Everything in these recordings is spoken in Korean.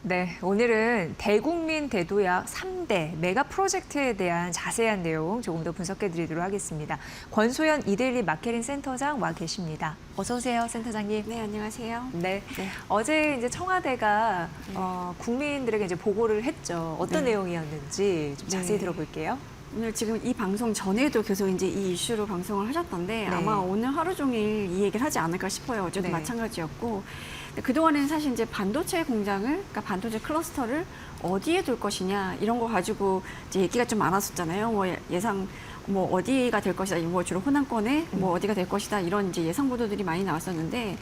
네, 오늘은 대국민 대도약 3대 메가 프로젝트에 대한 자세한 내용 조금 더 분석해 드리도록 하겠습니다. 권소연 이데일리 마케팅 센터장 와 계십니다. 어서 오세요, 센터장님. 네, 안녕하세요. 네. 네. 어제 이제 청와대가 국민들에게 이제 보고를 했죠. 어떤 네. 내용이었는지 좀 자세히 네. 들어볼게요. 오늘 지금 이 방송 전에도 계속 이제 이 이슈로 방송을 하셨던데 네. 아마 오늘 하루 종일 이 얘기를 하지 않을까 싶어요. 어제도 네. 마찬가지였고. 근데 그동안에는 사실 이제 반도체 공장을, 그러니까 반도체 클러스터를 어디에 둘 것이냐 이런 거 가지고 이제 얘기가 좀 많았었잖아요. 뭐 예상 뭐 어디가 될 것이다, 뭐 주로 호남권에 뭐 어디가 될 것이다 이런 이제 예상 보도들이 많이 나왔었는데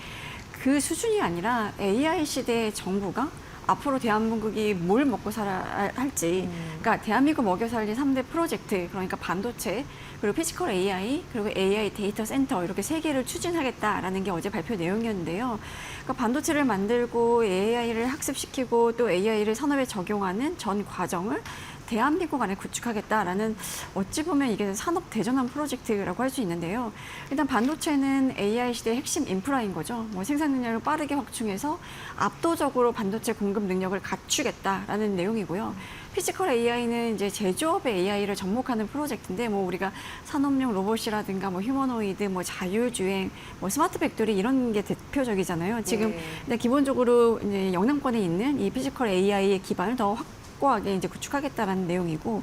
그 수준이 아니라 AI 시대의 정부가 앞으로 대한민국이 뭘 먹고 살아야 할지, 그러니까 대한민국 먹여 살릴 3대 프로젝트, 그러니까 반도체, 그리고 피지컬 AI, 그리고 AI 데이터 센터 이렇게 세 개를 추진하겠다라는 게 어제 발표 내용이었는데요. 그러니까 반도체를 만들고 AI를 학습시키고 또 AI를 산업에 적용하는 전 과정을 대한민국 안에 구축하겠다라는 어찌 보면 이게 산업 대전환 프로젝트라고 할 수 있는데요. 일단 반도체는 AI 시대의 핵심 인프라인 거죠. 뭐 생산 능력을 빠르게 확충해서 압도적으로 반도체 공급 능력을 갖추겠다라는 내용이고요. 피지컬 AI는 이제 제조업의 AI를 접목하는 프로젝트인데 뭐 우리가 산업용 로봇이라든가 뭐 휴머노이드, 뭐 자율주행, 뭐 스마트 팩토리 이런 게 대표적이잖아요. 지금 네. 근데 기본적으로 이제 영남권에 있는 이 피지컬 AI의 기반을 더 확고하게 이제 구축하겠다라는 내용이고,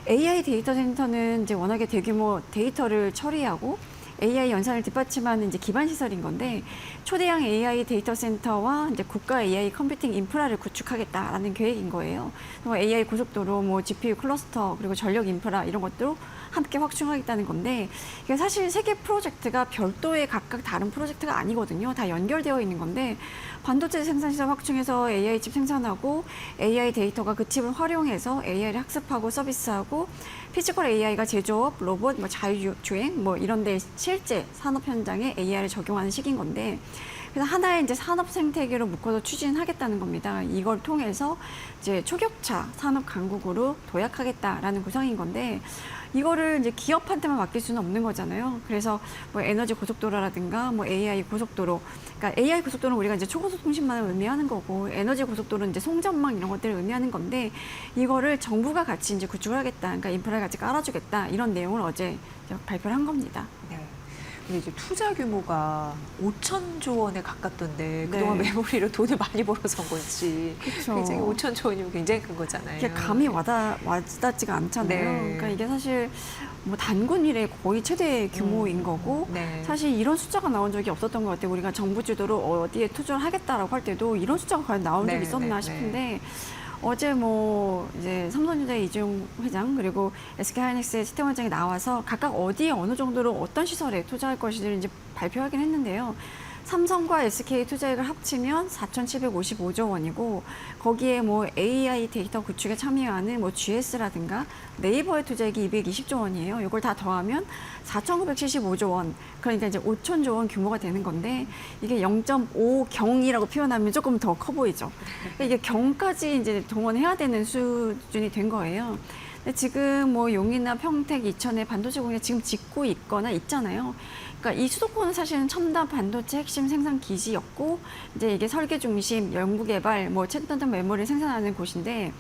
AI 데이터 센터는 이제 워낙에 대규모 데이터를 처리하고 AI 연산을 뒷받침하는 이제 기반 시설인 건데, 초대형 AI 데이터 센터와 이제 국가 AI 컴퓨팅 인프라를 구축하겠다라는 계획인 거예요. 뭐 AI 고속도로, 뭐 GPU 클러스터, 그리고 전력 인프라 이런 것도 함께 확충하겠다는 건데, 이게 사실 세 개 프로젝트가 별도의 각각 다른 프로젝트가 아니거든요. 다 연결되어 있는 건데, 반도체 생산 시설 확충해서 AI 칩 생산하고 AI 데이터가 그 칩을 활용해서 AI를 학습하고 서비스하고, 피지컬 AI가 제조업, 로봇, 뭐 자율주행 뭐 이런 데 실제 산업 현장에 AI를 적용하는 식인 건데, 그래서 하나의 이제 산업 생태계로 묶어서 추진하겠다는 겁니다. 이걸 통해서 이제 초격차 산업 강국으로 도약하겠다라는 구상인 건데, 이거를 이제 기업한테만 맡길 수는 없는 거잖아요. 그래서 뭐 에너지 고속도로라든가 뭐 AI 고속도로, 그러니까 AI 고속도로는 우리가 이제 초고속 통신망을 의미하는 거고, 에너지 고속도로는 이제 송전망 이런 것들을 의미하는 건데, 이거를 정부가 같이 이제 구축을 하겠다, 그러니까 인프라를 같이 깔아주겠다 이런 내용을 어제 발표를 한 겁니다. 네. 근데 이제 투자 규모가 5천조 원에 가깝던데 그동안 네. 메모리로 돈을 많이 벌어서 온 건지 그쵸. 굉장히 5천조 원이면 굉장히 큰 거잖아요. 이게 감이 와닿지가 않잖아요. 네. 그러니까 이게 사실 뭐 단군 이래 거의 최대 규모인 거고, 네. 사실 이런 숫자가 나온 적이 없었던 것 같아요. 우리가 정부 주도로 어디에 투자를 하겠다라고 할 때도 이런 숫자가 과연 나온 적이 네, 있었나 네, 싶은데, 어제 뭐 이제 삼성전자 이재용 회장 그리고 SK하이닉스의 시태 원장이 나와서 각각 어디에 어느 정도로 어떤 시설에 투자할 것인지를 이제 발표하긴 했는데요. 삼성과 SK 투자액을 합치면 4,755조 원이고, 거기에 뭐 AI 데이터 구축에 참여하는 뭐 GS라든가 네이버의 투자액이 220조 원이에요. 이걸 다 더하면 4,975조 원. 그러니까 이제 5천조 원 규모가 되는 건데, 이게 0.5경이라고 표현하면 조금 더 커 보이죠. 이게 경까지 이제 동원해야 되는 수준이 된 거예요. 근데 지금 뭐 용인이나 평택, 이천에 반도체 공장 지금 짓고 있거나 있잖아요. 그러니까 이 수도권은 사실은 첨단 반도체 핵심 생산 기지였고, 이제 이게 설계 중심, 연구 개발, 뭐 최첨단 메모리를 생산하는 곳인데,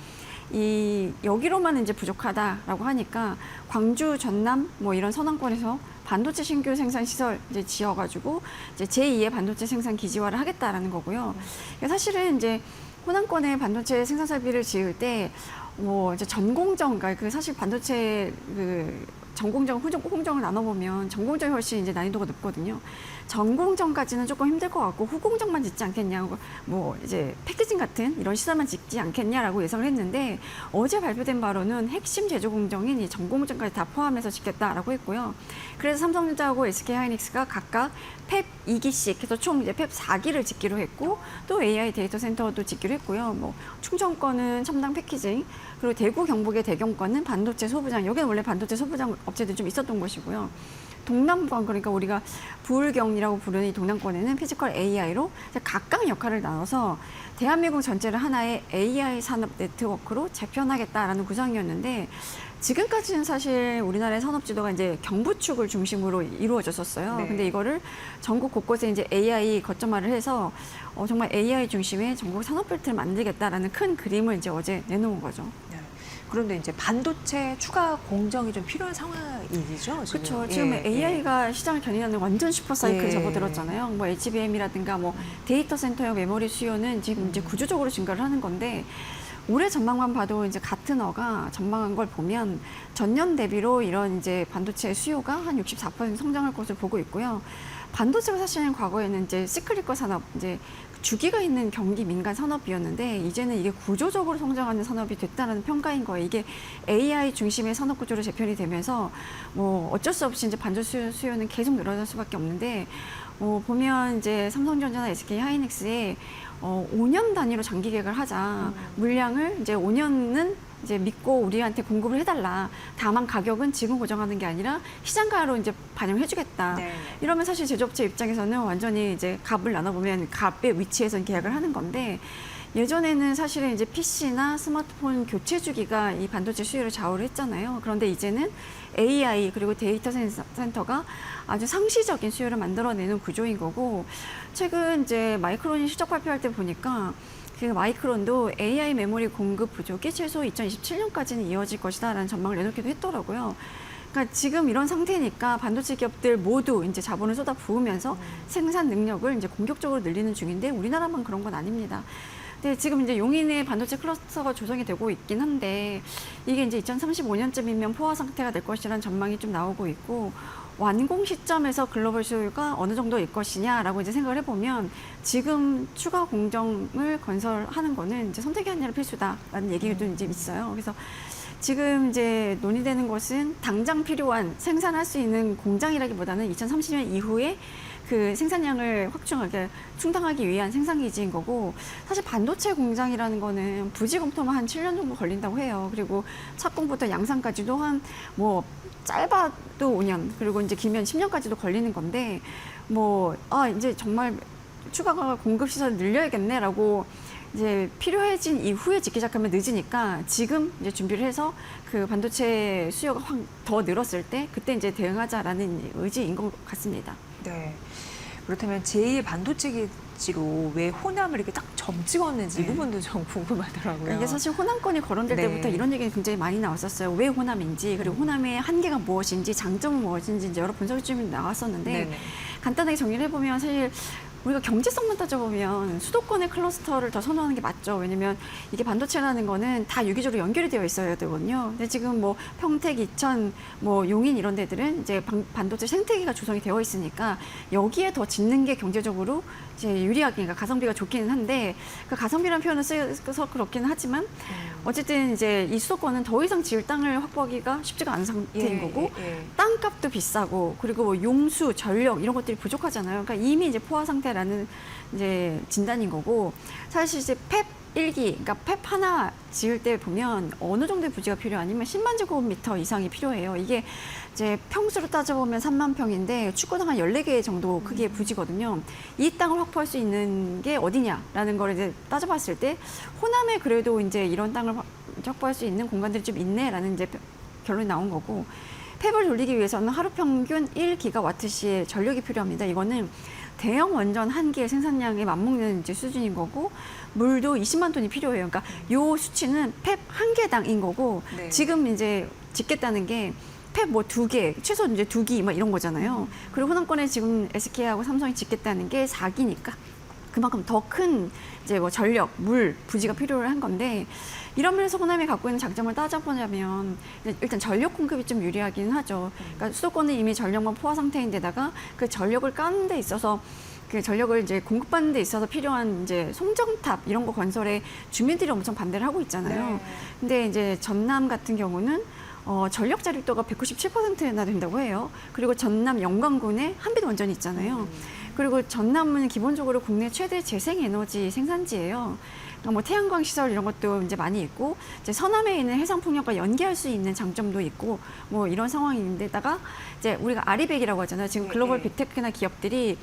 이 여기로만 이제 부족하다라고 하니까 광주, 전남 뭐 이런 서남권에서 반도체 신규 생산 시설 이제 지어가지고 이제 제2의 반도체 생산 기지화를 하겠다라는 거고요. 사실은 이제 호남권에 반도체 생산 설비를 지을 때 뭐 이제 전공정, 그러니까 그 사실 반도체 그 전공정, 후공정을 나눠보면 전공정이 훨씬 이제 난이도가 높거든요. 전공정까지는 조금 힘들 것 같고 후공정만 짓지 않겠냐고, 뭐 이제 패키징 같은 이런 시설만 짓지 않겠냐라고 예상을 했는데, 어제 발표된 바로는 핵심 제조 공정인 이 전공정까지 다 포함해서 짓겠다라고 했고요. 그래서 삼성전자하고 SK하이닉스가 각각 팹 2기씩 해서 총 이제 팹 4기를 짓기로 했고, 또 AI 데이터 센터도 짓기로 했고요. 뭐 충청권은 첨단 패키징, 그리고 대구 경북의 대경권은 반도체 소부장, 여기는 원래 반도체 소부장 업체들이 좀 있었던 곳이고요. 동남권, 그러니까 우리가 부울경이라고 부르는 이 동남권에는 피지컬 AI로 각각 역할을 나눠서 대한민국 전체를 하나의 AI 산업 네트워크로 재편하겠다라는 구상이었는데, 지금까지는 사실 우리나라의 산업 지도가 이제 경부축을 중심으로 이루어졌었어요. 네. 근데 이거를 전국 곳곳에 이제 AI 거점화를 해서 정말 AI 중심의 전국 산업 벨트를 만들겠다라는 큰 그림을 이제 어제 내놓은 거죠. 네. 그런데 이제 반도체 추가 공정이 좀 필요한 상황이죠. 그렇죠. 지금 AI가 시장을 견인하는 완전 슈퍼사이클에 접어들었잖아요. 뭐 HBM이라든가 뭐 데이터 센터용 메모리 수요는 지금 이제 구조적으로 증가를 하는 건데, 올해 전망만 봐도 이제 가트너가 전망한 걸 보면 전년 대비로 이런 이제 반도체 수요가 한 64% 성장할 것으로 보고 있고요. 반도체가 사실은 과거에는 이제 시클리컬 산업, 이제 주기가 있는 경기 민간 산업이었는데, 이제는 이게 구조적으로 성장하는 산업이 됐다는 평가인 거예요. 이게 AI 중심의 산업 구조로 재편이 되면서 뭐 어쩔 수 없이 이제 반도체 수요는 계속 늘어날 수밖에 없는데, 보면 이제 삼성전자나 SK 하이닉스에 5년 단위로 장기 계획을 하자. 물량을 이제 5년은 이제 믿고 우리한테 공급을 해달라. 다만 가격은 지금 고정하는 게 아니라 시장가로 이제 반영해주겠다. 네. 이러면 사실 제조업체 입장에서는 완전히 이제 값을 나눠보면 값의 위치에서 계약을 하는 건데, 예전에는 사실은 이제 PC나 스마트폰 교체 주기가 이 반도체 수요를 좌우를 했잖아요. 그런데 이제는 AI 그리고 데이터 센터가 아주 상시적인 수요를 만들어내는 구조인 거고, 최근 이제 마이크론이 실적 발표할 때 보니까 그 마이크론도 AI 메모리 공급 부족이 최소 2027년까지는 이어질 것이다라는 전망을 내놓기도 했더라고요. 그러니까 지금 이런 상태니까 반도체 기업들 모두 이제 자본을 쏟아 부으면서 생산 능력을 이제 공격적으로 늘리는 중인데, 우리나라만 그런 건 아닙니다. 근데 지금 이제 용인의 반도체 클러스터가 조성이 되고 있긴 한데, 이게 이제 2035년쯤이면 포화 상태가 될 것이라는 전망이 좀 나오고 있고, 완공 시점에서 글로벌 수요가 어느 정도일 것이냐라고 이제 생각을 해보면, 지금 추가 공정을 건설하는 거는 이제 선택이 아니라 필수다라는 얘기도 이제 있어요. 그래서 지금 이제 논의되는 것은 당장 필요한 생산할 수 있는 공장이라기보다는 2030년 이후에 그 생산량을 확충하게 충당하기 위한 생산 기지인 거고, 사실 반도체 공장이라는 거는 부지 검토만 한 7년 정도 걸린다고 해요. 그리고 착공부터 양산까지도 한 뭐 짧아도 5년, 그리고 이제 길면 10년까지도 걸리는 건데, 이제 정말 추가가 공급 시설 늘려야겠네라고 이제 필요해진 이후에 짓기 시작하면 늦으니까, 지금 이제 준비를 해서 그 반도체 수요가 확 더 늘었을 때 그때 이제 대응하자라는 의지인 것 같습니다. 네. 그렇다면 제2의 반도체 기지로 왜 호남을 이렇게 딱 점찍었는지 이 부분도 좀 궁금하더라고요. 이게 사실 호남권이 거론될 때부터 이런 얘기가 굉장히 많이 나왔었어요. 왜 호남인지, 그리고 호남의 한계가 무엇인지, 장점은 무엇인지 이제 여러 분석이 좀 나왔었는데, 네네. 간단하게 정리를 해보면 사실 우리가 경제성만 따져보면 수도권의 클러스터를 더 선호하는 게 맞죠. 왜냐면 이게 반도체라는 거는 다 유기적으로 연결이 되어 있어야 되거든요. 근데 지금 뭐 평택, 이천, 뭐 용인 이런 데들은 이제 반도체 생태계가 조성이 되어 있으니까 여기에 더 짓는 게 경제적으로 이제 유리하게, 그러니까 가성비가 좋기는 한데, 그 가성비라는 표현을 써서 그렇기는 하지만 어쨌든 이제 이 수도권은 더 이상 지을 땅을 확보하기가 쉽지가 않은 상태인 거고, 땅값도 비싸고, 그리고 뭐 용수, 전력 이런 것들이 부족하잖아요. 그러니까 이미 이제 포화 상태라는 이제 진단인 거고, 사실 이제 펩 1기, 그러니까 펩 하나 지을 때 보면 어느 정도의 부지가 필요하냐면 10만 제곱미터 이상이 필요해요. 이게 이제 평수로 따져보면 3만 평인데 축구장 한 14개 정도 크기의 부지거든요. 이 땅을 확보할 수 있는 게 어디냐라는 걸 이제 따져봤을 때, 호남에 그래도 이제 이런 땅을 확보할 수 있는 공간들이 좀 있네라는 이제 결론이 나온 거고, 펩을 돌리기 위해서는 하루 평균 1기가와트시의 전력이 필요합니다. 이거는 대형 원전 한 개의 생산량에 맞먹는 이제 수준인 거고, 물도 20만 톤이 필요해요. 그러니까 요 수치는 펩 한 개당인 거고, 네. 지금 이제 짓겠다는 게 펩 뭐 2개, 최소 이제 2기 막 이런 거잖아요. 그리고 호남권에 지금 SK하고 삼성이 짓겠다는 게 4기니까 그만큼 더 큰 이제 뭐 전력, 물, 부지가 필요를 한 건데, 이런 면에서 호남이 갖고 있는 장점을 따져보자면 일단 전력 공급이 좀 유리하긴 하죠. 그러니까 수도권은 이미 전력만 포화 상태인데다가 그 전력을 까는 데 있어서, 그 전력을 이제 공급받는 데 있어서 필요한 이제 송정탑 이런 거 건설에 주민들이 엄청 반대를 하고 있잖아요. 네. 근데 이제 전남 같은 경우는 전력 자립도가 197%나 된다고 해요. 그리고 전남 영광군에 한빛 원전이 있잖아요. 그리고 전남은 기본적으로 국내 최대 재생에너지 생산지예요. 뭐 태양광 시설 이런 것도 이제 많이 있고 이제 서남에 있는 해상 풍력과 연계할 수 있는 장점도 있고 뭐 이런 상황인데다가 이제 우리가 아리백이라고 하잖아요. 지금 글로벌 빅테크나 기업들이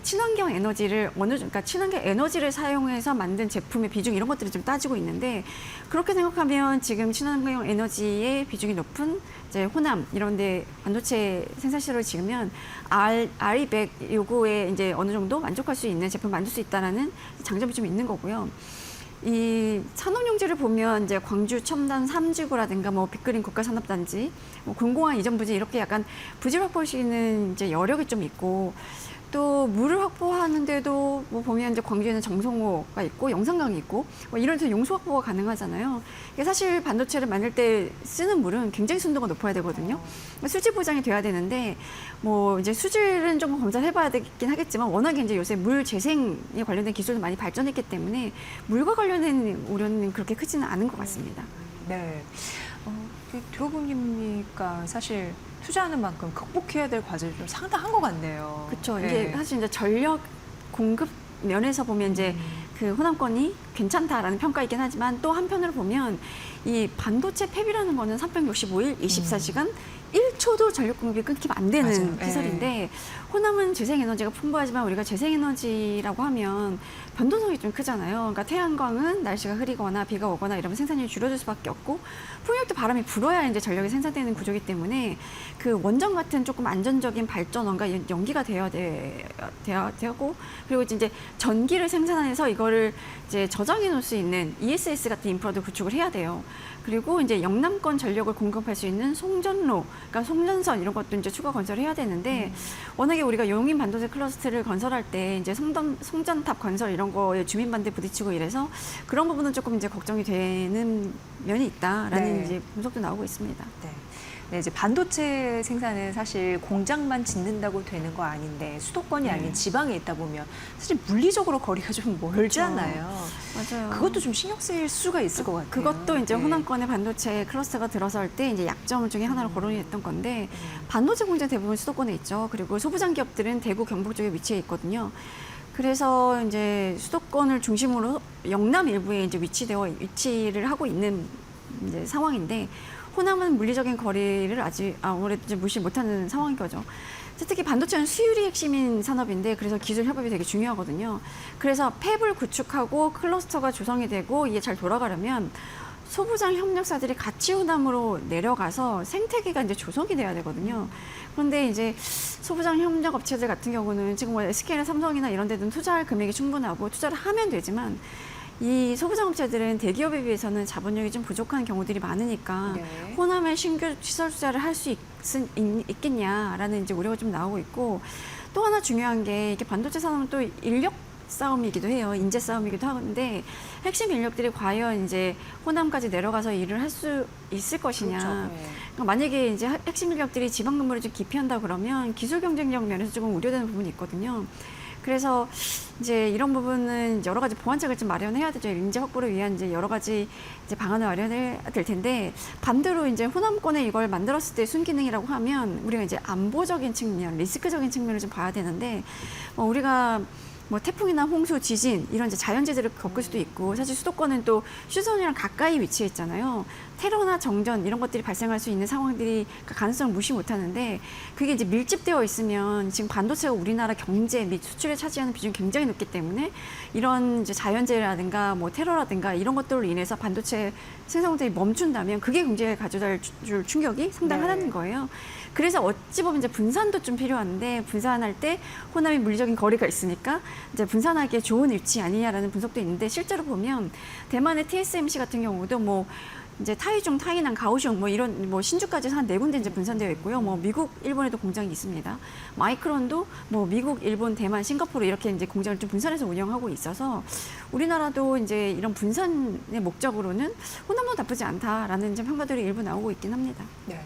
친환경 에너지를 그러니까 친환경 에너지를 사용해서 만든 제품의 비중 이런 것들을 좀 따지고 있는데 그렇게 생각하면 지금 친환경 에너지의 비중이 높은 이제 호남 이런 데 반도체 생산 시설을 지으면 아리백 요구에 이제 어느 정도 만족할 수 있는 제품을 만들 수 있다라는 장점이 좀 있는 거고요. 이 산업용지를 보면 이제 광주 첨단 3지구라든가 뭐 빅그린 국가산업단지, 뭐 군공항 이전 부지 이렇게 약간 부지를 확보할 수 있는 이제 여력이 좀 있고 또 물을 확보하는데도 뭐 보면 이제 광주에는 정성호가 있고 영산강이 있고 뭐 이런 데서 용수 확보가 가능하잖아요. 이게 사실 반도체를 만들 때 쓰는 물은 굉장히 순도가 높아야 되거든요. 수질 보장이 돼야 되는데 뭐 이제 수질은 좀 검사를 해봐야 되긴 하겠지만 워낙에 이제 요새 물 재생에 관련된 기술도 많이 발전했기 때문에 물과 관련된 우려는 그렇게 크지는 않은 것 같습니다. 네. 들어보니까 사실 투자하는 만큼 극복해야 될 과제도 좀 상당한 것 같네요. 그렇죠. 네. 이게 사실 이제 전력 공급 면에서 보면 이제 그 호남권이 괜찮다라는 평가이긴 하지만 또 한편으로 보면 이 반도체 팹이라는 거는 365일 24시간 1초도 전력 공급이 끊기면 안 되는 맞아요. 시설인데 호남은 재생에너지가 풍부하지만 우리가 재생에너지라고 하면 변동성이 좀 크잖아요. 그러니까 태양광은 날씨가 흐리거나 비가 오거나 이러면 생산량이 줄어들 수밖에 없고 풍력도 바람이 불어야 이제 전력이 생산되는 구조이기 때문에 그 원전 같은 조금 안전적인 발전원과 연기가 되고 그리고 이제 전기를 생산해서 이거를 이제 저장해 놓을 수 있는 ESS 같은 인프라도 구축을 해야 돼요. 그리고 이제 영남권 전력을 공급할 수 있는 송전로, 그러니까 송전선 이런 것도 이제 추가 건설을 해야 되는데 워낙에 우리가 용인 반도체 클러스터를 건설할 때 이제 송전탑 건설 이런 거에 주민 반대 부딪히고 이래서 그런 부분은 조금 이제 걱정이 되는 면이 있다라는 네. 이제 분석도 나오고 있습니다. 네. 네, 이제 반도체 생산은 사실 공장만 짓는다고 되는 거 아닌데 수도권이 아닌 지방에 있다 보면 사실 물리적으로 거리가 좀 멀잖아요. 맞아요. 그것도 좀 신경 쓰일 수가 있을 것 같아요. 그것도 이제 네. 호남권의 반도체 클러스터가 들어설 때 이제 약점 중에 하나로 거론이 됐던 건데 반도체 공장 대부분 수도권에 있죠. 그리고 소부장 기업들은 대구 경북 쪽에 위치해 있거든요. 그래서 이제 수도권을 중심으로 영남 일부에 이제 위치를 하고 있는 이제 상황인데 호남은 물리적인 거리를 아무래도 이제 무시 못하는 상황인 거죠. 특히 반도체는 수율이 핵심인 산업인데 그래서 기술 협업이 되게 중요하거든요. 그래서 팹을 구축하고 클러스터가 조성이 되고 이게 잘 돌아가려면 소부장 협력사들이 같이 호남으로 내려가서 생태계가 이제 조성이 돼야 되거든요. 그런데 이제 소부장 협력 업체들 같은 경우는 지금 뭐 SK나 삼성이나 이런 데는 투자할 금액이 충분하고 투자를 하면 되지만 이 소부장 업체들은 대기업에 비해서는 자본력이 좀 부족한 경우들이 많으니까 네. 호남에 신규 시설 투자를 할 수 있겠냐라는 이제 우려가 좀 나오고 있고 또 하나 중요한 게 이게 반도체 산업은 또 인력 싸움이기도 해요. 인재 싸움이기도 하는데 핵심 인력들이 과연 이제 호남까지 내려가서 일을 할 수 있을 것이냐. 그렇죠. 네. 그러니까 만약에 이제 핵심 인력들이 지방 근무를 좀 기피한다 그러면 기술 경쟁력 면에서 조금 우려되는 부분이 있거든요. 그래서 이제 이런 부분은 여러 가지 보완책을 좀 마련해야 되죠. 인재 확보를 위한 이제 여러 가지 이제 방안을 마련해야 될 텐데 반대로 이제 호남권에 이걸 만들었을 때 순기능이라고 하면 우리가 이제 안보적인 측면, 리스크적인 측면을 좀 봐야 되는데 우리가 뭐 태풍이나 홍수, 지진 이런 이제 자연재해를 겪을 수도 있고 사실 수도권은 또 휴전이랑 가까이 위치해 있잖아요. 테러나 정전 이런 것들이 발생할 수 있는 상황들이 가능성을 무시 못하는데 그게 이제 밀집되어 있으면 지금 반도체가 우리나라 경제 및 수출에 차지하는 비중이 굉장히 높기 때문에 이런 이제 자연재해라든가 뭐 테러라든가 이런 것들로 인해서 반도체 생산 공장이 멈춘다면 그게 경제에 가져다 줄 충격이 상당하다는 거예요. 그래서 어찌 보면 이제 분산도 좀 필요한데 분산할 때 호남이 물리적인 거리가 있으니까 이제 분산하기에 좋은 위치 아니냐라는 분석도 있는데 실제로 보면 대만의 TSMC 같은 경우도 뭐 이제 타이중, 타이난, 가오슝 뭐 이런 뭐 신주까지 한 4군데 이제 분산되어 있고요. 뭐 미국, 일본에도 공장이 있습니다. 마이크론도 뭐 미국, 일본, 대만, 싱가포르 이렇게 이제 공장을 좀 분산해서 운영하고 있어서 우리나라도 이제 이런 분산의 목적으로는 호남도 나쁘지 않다라는 이제 평가들이 일부 나오고 있긴 합니다. 네.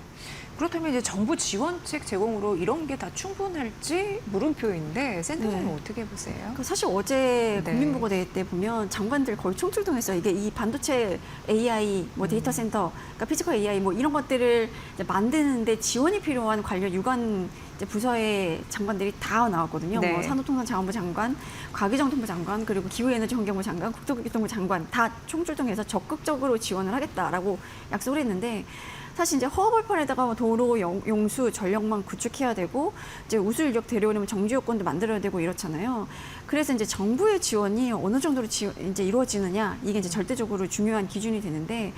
그렇다면 이제 정부 지원책 제공으로 이런 게 다 충분할지 물음표인데 센터장님 네. 어떻게 보세요? 사실 어제 네. 국민보고대회 때 보면 장관들 거의 총출동했어요. 이게 이 반도체 AI, 뭐 데이터 센터, 그러니까 피지컬 AI 뭐 이런 것들을 이제 만드는데 지원이 필요한 관련 유관 이제 부서의 장관들이 다 나왔거든요. 네. 뭐 산업통상자원부 장관, 과기정통부 장관, 그리고 기후에너지환경부 장관, 국토교통부 장관 다 총출동해서 적극적으로 지원을 하겠다라고 약속을 했는데 사실 이제 허벌판에다가 도로, 용수, 전력망 구축해야 되고 이제 우수 인력 데려오려면 정지 요건도 만들어야 되고 이렇잖아요. 그래서 이제 정부의 지원이 어느 정도로 이제 이루어지느냐 이게 이제 절대적으로 중요한 기준이 되는데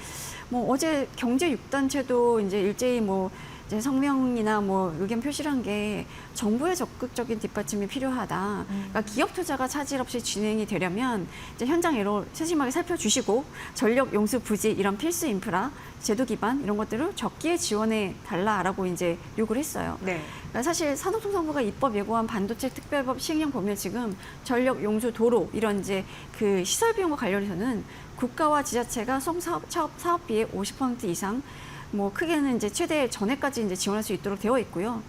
뭐 어제 경제 6단체도 이제 일제히 뭐 이제 성명이나 뭐 의견 표시를 한 게 정부의 적극적인 뒷받침이 필요하다. 그러니까 기업 투자가 차질 없이 진행이 되려면 이제 현장으로 세심하게 살펴주시고 전력 용수 부지 이런 필수 인프라 제도 기반 이런 것들을 적기에 지원해 달라라고 이제 요구를 했어요. 네. 그러니까 사실 산업통상부가 입법 예고한 반도체 특별법 시행령 보면 지금 전력 용수 도로 이런 이제 그 시설 비용과 관련해서는 국가와 지자체가 총 사업비의 50% 이상 뭐 크게는 이제 최대 전액까지 이제 지원할 수 있도록 되어 있고요.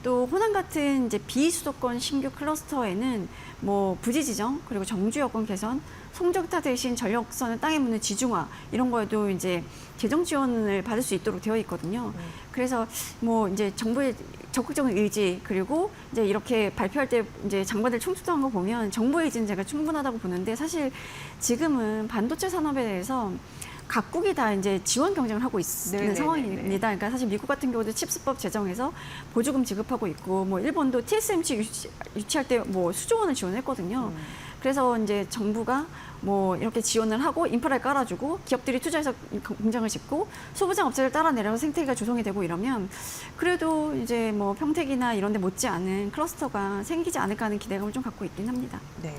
또 호남 같은 이제 비수도권 신규 클러스터에는 뭐 부지 지정 그리고 정주 여건 개선, 송전타 대신 전력선을 땅에 묻는 지중화 이런 거에도 이제 재정 지원을 받을 수 있도록 되어 있거든요. 그래서 뭐 이제 정부의 적극적인 의지 그리고 이제 이렇게 발표할 때 이제 장관들 총수도한 거 보면 정부의 의지는 제가 충분하다고 보는데 사실 지금은 반도체 산업에 대해서 각국이 다 이제 지원 경쟁을 하고 있는 네네네네. 상황입니다. 그러니까 사실 미국 같은 경우도 칩스법 제정해서 보조금 지급하고 있고, 뭐 일본도 TSMC 유치할 때 뭐 수조 원을 지원했거든요. 그래서 이제 정부가 뭐 이렇게 지원을 하고 인프라를 깔아주고 기업들이 투자해서 공장을 짓고 소부장 업체를 따라 내려서 생태계가 조성이 되고 이러면 그래도 이제 뭐 평택이나 이런 데 못지않은 클러스터가 생기지 않을까 하는 기대감을 좀 갖고 있긴 합니다. 네.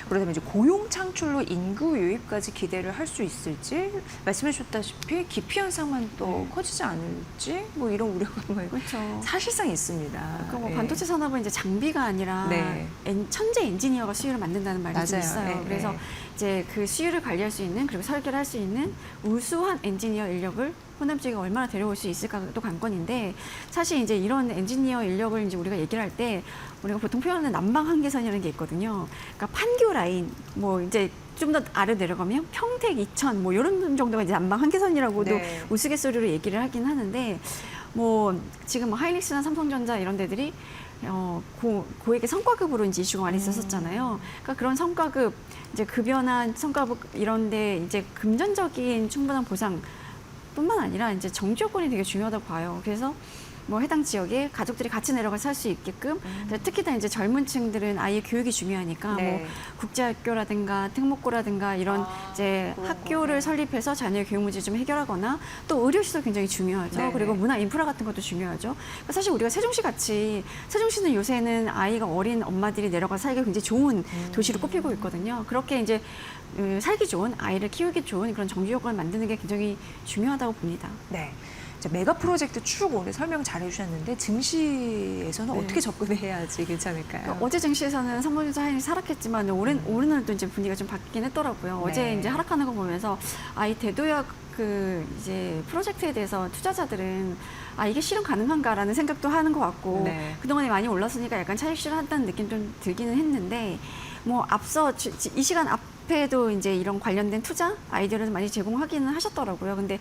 그러다면 이제 고용 창출로 인구 유입까지 기대를 할 수 있을지 말씀해 주셨다시피 기피 현상만 또 커지지 않을지 뭐 이런 우려가 뭐 그렇죠. 사실상 있습니다. 그러니까 뭐 네. 반도체 산업은 이제 장비가 아니라 네. 천재 엔지니어가 수요를 만든다는 말이 좀 맞아요. 있어요. 네, 그래서 네. 이제 그 수요를 관리할 수 있는 그리고 설계를 할 수 있는 우수한 엔지니어 인력을 호남 쪽에 얼마나 데려올 수 있을까도 관건인데 사실 이제 이런 엔지니어 인력을 이제 우리가 얘기를 할 때 우리가 보통 표현하는 남방 한계선이라는 게 있거든요. 그러니까 판교 라인 뭐 이제 좀 더 아래 내려가면 평택, 이천 뭐 이런 정도가 이제 남방 한계선이라고도 네. 우스갯소리로 얘기를 하긴 하는데 뭐 지금 뭐 하이닉스나 삼성전자 이런 데들이 고액의 성과급으로 이제 이슈가 많이 있었잖아요. 그러니까 그런 성과급, 이제 급여나 성과급 이런데 이제 금전적인 충분한 보상뿐만 아니라 이제 정지 요건이 되게 중요하다고 봐요. 그래서 뭐 해당 지역에 가족들이 같이 내려가서 살 수 있게끔 특히나 이제 젊은 층들은 아이의 교육이 중요하니까 네. 뭐 국제학교라든가 특목고라든가 이런 이제 그런 학교를 거, 네. 설립해서 자녀의 교육 문제 좀 해결하거나 또 의료시설 굉장히 중요하죠. 네. 그리고 문화 인프라 같은 것도 중요하죠. 그러니까 사실 우리가 세종시 같이 세종시는 요새는 아이가 어린 엄마들이 내려가서 살기 굉장히 좋은 도시로 꼽히고 있거든요. 그렇게 이제 살기 좋은 아이를 키우기 좋은 그런 정지 요건을 만드는 게 굉장히 중요하다고 봅니다. 네. 자, 메가 프로젝트 쭉 오늘 설명 잘 해주셨는데 증시에서는 네. 어떻게 접근해야지 괜찮을까요? 그러니까 어제 증시에서는 삼성전자 하이닉스 하락했지만 오늘은 또 이제 분위기가 좀 바뀌긴 했더라고요. 네. 어제 이제 하락하는 거 보면서 이 대도약 그 이제 프로젝트에 대해서 투자자들은 이게 실현 가능한가라는 생각도 하는 것 같고 네. 그동안에 많이 올랐으니까 약간 차익 실현한다는 느낌 좀 들기는 했는데 뭐 앞서 이 시간 앞에도 이제 이런 관련된 투자 아이디어를 많이 제공하기는 하셨더라고요. 근데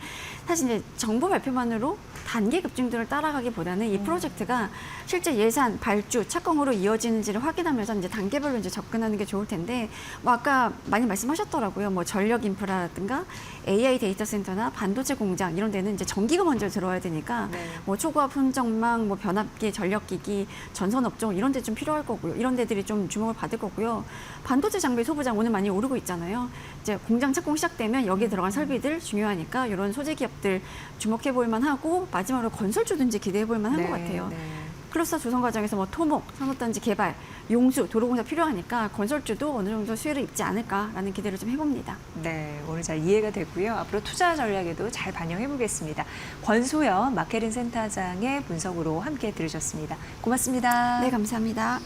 사실 이제 정부 발표만으로 단계 급증도를 따라가기보다는 이 프로젝트가 실제 예산, 발주, 착공으로 이어지는지를 확인하면서 이제 단계별로 이제 접근하는 게 좋을 텐데 뭐 아까 많이 말씀하셨더라고요. 뭐 전력 인프라라든가 AI 데이터 센터나 반도체 공장 이런 데는 이제 전기가 먼저 들어와야 되니까 네. 뭐 초고압 hun정망, 뭐 변압기, 전력기기, 전선 업종 이런 데 좀 필요할 거고요. 이런 데들이 좀 주목을 받을 거고요. 반도체 장비 소부장 오늘 많이 오르고 있잖아요. 이제 공장 착공 시작되면 여기에 들어간 설비들 중요하니까 이런 소재 기업들 주목해 볼 만하고 마지막으로 건설주든지 기대해 볼 만한 것 같아요. 네. 클러스터 조성 과정에서 뭐 토목, 산업단지 개발, 용수, 도로공사 필요하니까 건설주도 어느 정도 수혜를 입지 않을까라는 기대를 좀 해봅니다. 네, 오늘 잘 이해가 됐고요. 앞으로 투자 전략에도 잘 반영해 보겠습니다. 권소연 마케린 센터장의 분석으로 함께 들으셨습니다. 고맙습니다. 네, 감사합니다.